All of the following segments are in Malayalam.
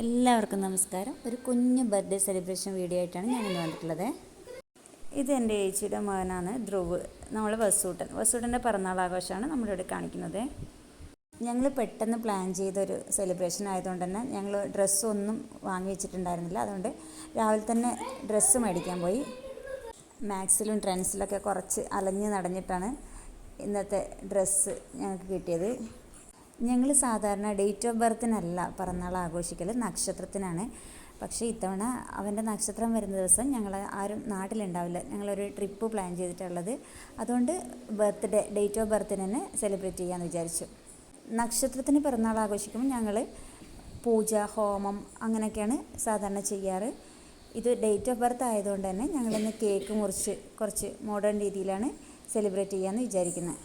എല്ലാവർക്കും നമസ്കാരം. ഒരു കുഞ്ഞ് ബർത്ത്ഡേ സെലിബ്രേഷൻ വീഡിയോ ആയിട്ടാണ് ഞാനിന്ന് വന്നിട്ടുള്ളത്. ഇത് എൻ്റെ ചേച്ചിയുടെ മകനാണ് ധ്രുവ്. നമ്മൾ വസൂട്ടൻ്റെ പിറന്നാൾ ആഘോഷമാണ് നമ്മളിവിടെ കാണിക്കുന്നത്. ഞങ്ങൾ പെട്ടെന്ന് പ്ലാൻ ചെയ്തൊരു സെലിബ്രേഷൻ ആയതുകൊണ്ട് തന്നെ ഞങ്ങൾ ഡ്രസ്സൊന്നും വാങ്ങി വെച്ചിട്ടുണ്ടായിരുന്നില്ല. അതുകൊണ്ട് രാവിലെ തന്നെ ഡ്രസ്സ് മേടിക്കാൻ പോയി. മാക്സിലും ട്രെൻഡ്സിലൊക്കെ കുറച്ച് അലഞ്ഞ് നടന്നിട്ടാണ് ഇന്നത്തെ ഡ്രസ്സ് ഞങ്ങൾക്ക് കിട്ടിയത്. ഞങ്ങൾ സാധാരണ ഡേറ്റ് ഓഫ് ബർത്തിനല്ല പിറന്നാൾ ആഘോഷിക്കൽ, നക്ഷത്രത്തിനാണ്. പക്ഷേ ഇത്തവണ അവൻ്റെ നക്ഷത്രം വരുന്ന ദിവസം ഞങ്ങൾ ആരും നാട്ടിലുണ്ടാവില്ല. ഞങ്ങളൊരു ട്രിപ്പ് പ്ലാൻ ചെയ്തിട്ടുള്ളത്. അതുകൊണ്ട് ഡേറ്റ് ഓഫ് ബർത്തിന് തന്നെ സെലിബ്രേറ്റ് ചെയ്യാമെന്ന് വിചാരിച്ചു. നക്ഷത്രത്തിന് പിറന്നാൾ ആഘോഷിക്കുമ്പോൾ ഞങ്ങൾ പൂജ, ഹോമം അങ്ങനെയൊക്കെയാണ് സാധാരണ ചെയ്യാറ്. ഇത് ഡേറ്റ് ഓഫ് ബർത്ത് ആയതുകൊണ്ട് തന്നെ ഞങ്ങളിന്ന് കേക്ക് മുറിച്ച് കുറച്ച് മോഡേൺ രീതിയിലാണ് സെലിബ്രേറ്റ് ചെയ്യാമെന്ന് വിചാരിക്കുന്നത്.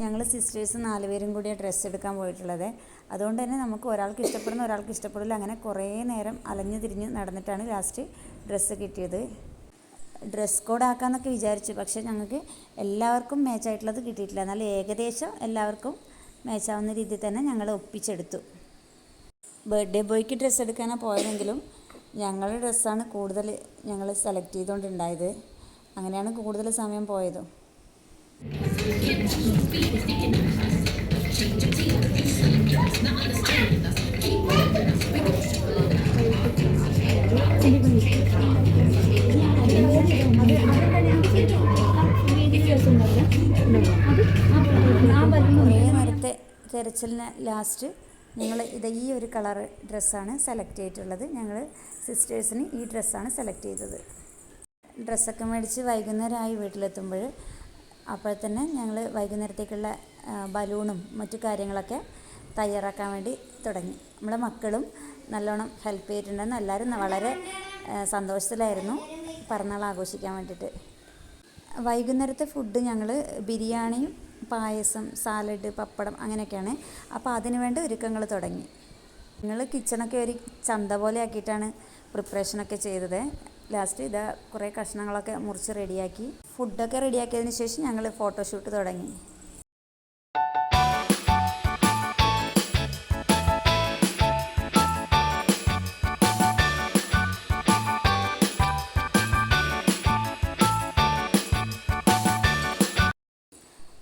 ഞങ്ങൾ സിസ്റ്റേഴ്സ് 4 പേരും കൂടി ഡ്രസ്സ് എടുക്കാൻ പോയിട്ടുള്ളത്. അതുകൊണ്ട് തന്നെ നമുക്ക് ഒരാൾക്ക് ഇഷ്ടപ്പെടുന്ന ഒരാൾക്ക് ഇഷ്ടപ്പെടില്ല. അങ്ങനെ കുറേ നേരം അലഞ്ഞു തിരിഞ്ഞ് നടന്നിട്ടാണ് ലാസ്റ്റ് ഡ്രസ്സ് കിട്ടിയത്. ഡ്രസ് കോഡ് ആക്കാമെന്നൊക്കെ വിചാരിച്ചു, പക്ഷേ ഞങ്ങൾക്ക് എല്ലാവർക്കും മാച്ചായിട്ടുള്ളത് കിട്ടിയിട്ടില്ല. എന്നാൽ ഏകദേശം എല്ലാവർക്കും മാച്ചാവുന്ന രീതിയിൽ തന്നെ ഞങ്ങൾ ഒപ്പിച്ചെടുത്തു. ബർത്ത്ഡേ ബോയ്ക്ക് ഡ്രസ്സ് എടുക്കാനാണ് പോയതെങ്കിലും ഞങ്ങളുടെ ഡ്രസ്സാണ് കൂടുതൽ ഞങ്ങൾ സെലക്ട് ചെയ്തുകൊണ്ടുണ്ടായത്. അങ്ങനെയാണ് കൂടുതൽ സമയം പോയതും. നേരത്തെ തിരച്ചിലിന് ലാസ്റ്റ് ഞങ്ങൾ ഈ ഒരു കളർ ഡ്രസ്സാണ് സെലക്ട് ചെയ്തിട്ടുള്ളത്. ഞങ്ങൾ സിസ്റ്റേഴ്സിന് ഈ ഡ്രസ്സാണ് സെലക്ട് ചെയ്തത്. ഡ്രസ്സൊക്കെ മേടിച്ച് വൈകുന്നേരമായി വീട്ടിലെത്തുമ്പോൾ അപ്പോൾ തന്നെ ഞങ്ങൾ വൈകുന്നേരത്തേക്കുള്ള ബലൂണും മറ്റു കാര്യങ്ങളൊക്കെ തയ്യാറാക്കാൻ വേണ്ടി തുടങ്ങി. നമ്മളെ മക്കളും നല്ലോണം ഹെൽപ്പ് ചെയ്തിട്ടുണ്ടെന്ന് എല്ലാവരും വളരെ സന്തോഷത്തിലായിരുന്നു പിറന്നാൾ ആഘോഷിക്കാൻ വേണ്ടിയിട്ട്. വൈകുന്നേരത്തെ ഫുഡ് ഞങ്ങൾ ബിരിയാണിയും പായസം, സാലഡ്, പപ്പടം അങ്ങനെയൊക്കെയാണ്. അപ്പോൾ അതിന് വേണ്ട ഒരുക്കങ്ങൾ തുടങ്ങി. ഞങ്ങൾ കിച്ചണൊക്കെ ഒരു ചന്ത പോലെ ആക്കിയിട്ടാണ് പ്രിപ്പറേഷനൊക്കെ ചെയ്തത്. ലാസ്റ്റ് ഇതാ കുറേ കഷ്ണങ്ങളൊക്കെ മുറിച്ച് റെഡിയാക്കി. ഫുഡൊക്കെ റെഡിയാക്കിയതിന് ശേഷം ഞങ്ങൾ ഫോട്ടോഷൂട്ട് തുടങ്ങി.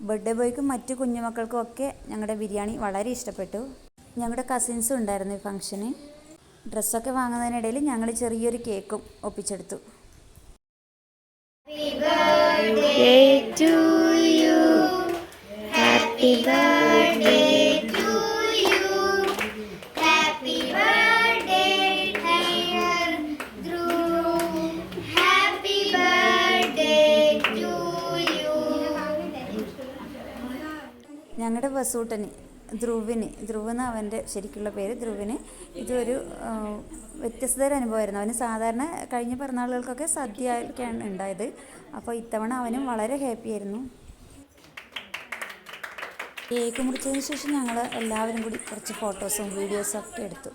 ബർത്ത്ഡേ ബോയ്ക്കും മറ്റു കുഞ്ഞുമക്കൾക്കും ഒക്കെ ഞങ്ങളുടെ ബിരിയാണി വളരെ ഇഷ്ടപ്പെട്ടു. ഞങ്ങളുടെ കസിൻസും ഉണ്ടായിരുന്നു ഈ ഫംഗ്ഷന്. ഡ്രസ്സൊക്കെ വാങ്ങുന്നതിനിടയിൽ ഞങ്ങൾ ചെറിയൊരു കേക്കും ഒപ്പിച്ചെടുത്തു. ഞങ്ങളുടെ വസൂട്ടന് ധ്രുവെന്ന് അവൻ്റെ ശരിക്കുള്ള പേര്. ധ്രുവിന് ഇതൊരു വ്യത്യസ്തതര അനുഭവമായിരുന്നു. അവന് സാധാരണ കഴിഞ്ഞ പിറന്നാളുകൾക്കൊക്കെ സദ്യയൊക്കെയാണ് ഉണ്ടായത്. അപ്പോൾ ഇത്തവണ അവനും വളരെ ഹാപ്പി ആയിരുന്നു. കേക്ക് മുറിച്ചതിന് ശേഷം ഞങ്ങൾ എല്ലാവരും കൂടി കുറച്ച് ഫോട്ടോസും വീഡിയോസും ഒക്കെ എടുത്തു.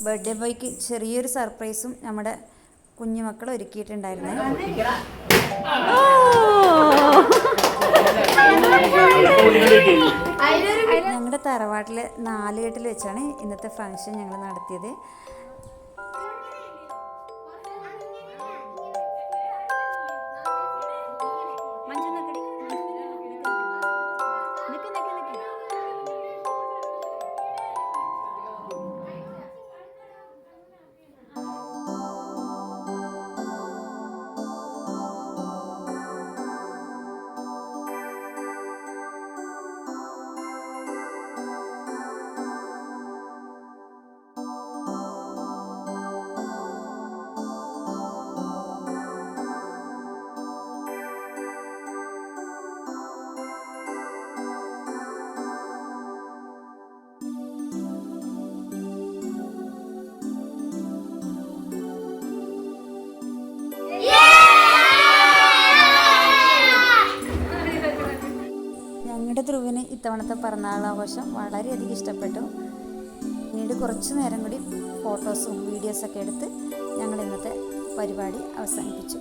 ബർത്ത്ഡേ ബോയ്ക്ക് ചെറിയൊരു സർപ്രൈസും നമ്മുടെ കുഞ്ഞുമക്കൾ ഒരുക്കിയിട്ടുണ്ടായിരുന്നു. ഞങ്ങളുടെ തറവാട്ടിലെ 4 കെട്ടിൽ വെച്ചാണ് ഇന്നത്തെ ഫംഗ്ഷൻ ഞങ്ങൾ നടത്തിയത്. ഇത്തവണത്തെ പിറന്നാളാഘോഷം വളരെയധികം ഇഷ്ടപ്പെട്ടു. പിന്നീട് കുറച്ച് നേരം കൂടി ഫോട്ടോസും വീഡിയോസൊക്കെ എടുത്ത് ഞങ്ങൾ ഇന്നത്തെ പരിപാടി അവസാനിപ്പിച്ചു.